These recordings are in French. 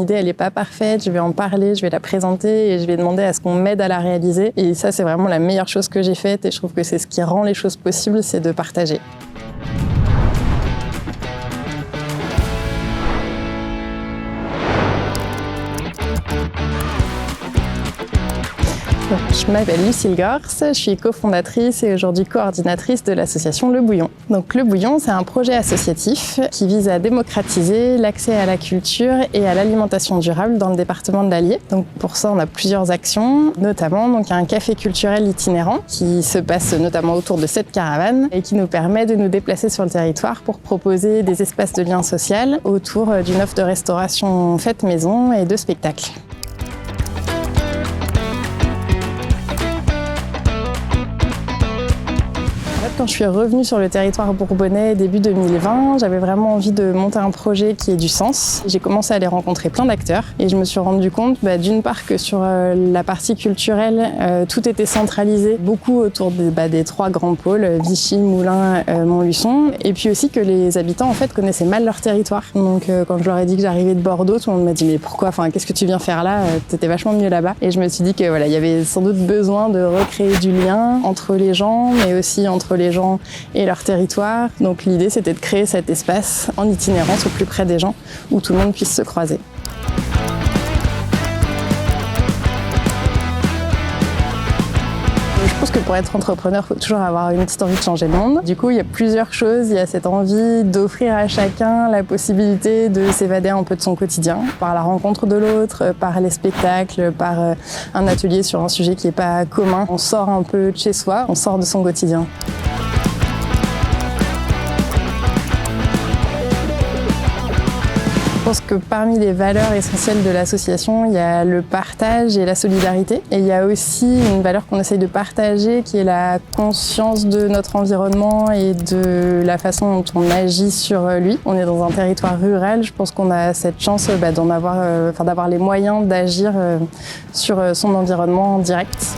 idée elle n'est pas parfaite, je vais en parler, je vais la présenter et je vais demander à ce qu'on m'aide à la réaliser. Et ça, c'est vraiment la meilleure chose que j'ai faite et je trouve que c'est ce qui rend les choses possibles, c'est de partager. Je m'appelle Lucille Gorce, je suis cofondatrice et aujourd'hui coordinatrice de l'association Le Bouillon. Donc Le Bouillon, c'est un projet associatif qui vise à démocratiser l'accès à la culture et à l'alimentation durable dans le département de l'Allier. Donc pour ça, on a plusieurs actions, notamment donc un café culturel itinérant qui se passe notamment autour de cette caravane et qui nous permet de nous déplacer sur le territoire pour proposer des espaces de lien social autour d'une offre de restauration faite maison et de spectacles. Quand je suis revenue sur le territoire bourbonnais début 2020, j'avais vraiment envie de monter un projet qui ait du sens. J'ai commencé à aller rencontrer plein d'acteurs et je me suis rendu compte d'une part que sur la partie culturelle, tout était centralisé, beaucoup autour des trois grands pôles, Vichy, Moulins, Montluçon, et puis aussi que les habitants en fait connaissaient mal leur territoire. Donc quand je leur ai dit que j'arrivais de Bordeaux, tout le monde m'a dit mais pourquoi, qu'est-ce que tu viens faire là, t'étais vachement mieux là-bas. Et je me suis dit que voilà, il y avait sans doute besoin de recréer du lien entre les gens, mais aussi entre les gens et leur territoire. Donc l'idée, c'était de créer cet espace en itinérance au plus près des gens où tout le monde puisse se croiser. Je pense que pour être entrepreneur, il faut toujours avoir une petite envie de changer le monde. Du coup, il y a plusieurs choses. Il y a cette envie d'offrir à chacun la possibilité de s'évader un peu de son quotidien, par la rencontre de l'autre, par les spectacles, par un atelier sur un sujet qui n'est pas commun. On sort un peu de chez soi, on sort de son quotidien. Je pense que parmi les valeurs essentielles de l'association, il y a le partage et la solidarité. Et il y a aussi une valeur qu'on essaye de partager qui est la conscience de notre environnement et de la façon dont on agit sur lui. On est dans un territoire rural, je pense qu'on a cette chance d'avoir les moyens d'agir sur son environnement direct.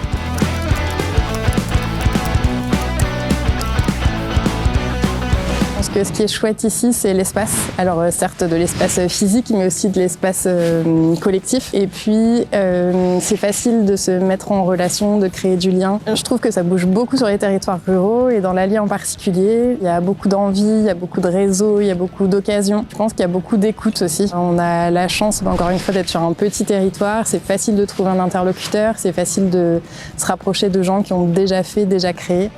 Ce qui est chouette ici, c'est l'espace. Alors certes de l'espace physique, mais aussi de l'espace collectif. Et puis c'est facile de se mettre en relation, de créer du lien. Je trouve que ça bouge beaucoup sur les territoires ruraux et dans l'Allier en particulier. Il y a beaucoup d'envie, il y a beaucoup de réseaux, il y a beaucoup d'occasions. Je pense qu'il y a beaucoup d'écoute aussi. On a la chance, encore une fois, d'être sur un petit territoire. C'est facile de trouver un interlocuteur, c'est facile de se rapprocher de gens qui ont déjà fait, déjà créé.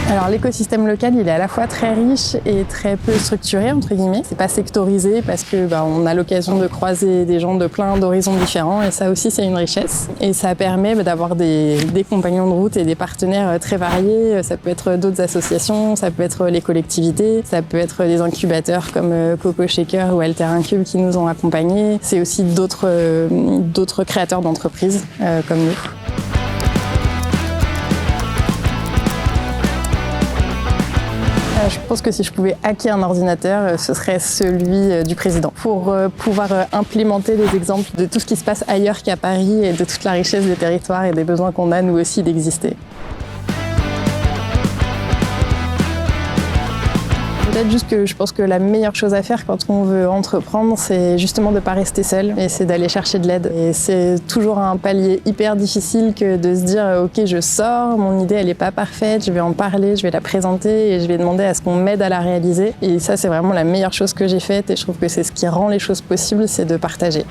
Alors l'écosystème local, il est à la fois très riche et très peu structuré, entre guillemets. C'est pas sectorisé parce que on a l'occasion de croiser des gens de plein d'horizons différents et ça aussi c'est une richesse. Et ça permet d'avoir des compagnons de route et des partenaires très variés. Ça peut être d'autres associations, ça peut être les collectivités, ça peut être des incubateurs comme Coco Shaker ou Alter Incube qui nous ont accompagnés. C'est aussi d'autres créateurs d'entreprises comme nous. Je pense que si je pouvais hacker un ordinateur, ce serait celui du président pour pouvoir implémenter des exemples de tout ce qui se passe ailleurs qu'à Paris et de toute la richesse des territoires et des besoins qu'on a nous aussi d'exister. Peut-être juste que je pense que la meilleure chose à faire quand on veut entreprendre, c'est justement de ne pas rester seul et c'est d'aller chercher de l'aide. Et c'est toujours un palier hyper difficile que de se dire « Ok, je sors, mon idée elle n'est pas parfaite, je vais en parler, je vais la présenter et je vais demander à ce qu'on m'aide à la réaliser ». Et ça, c'est vraiment la meilleure chose que j'ai faite et je trouve que c'est ce qui rend les choses possibles, c'est de partager.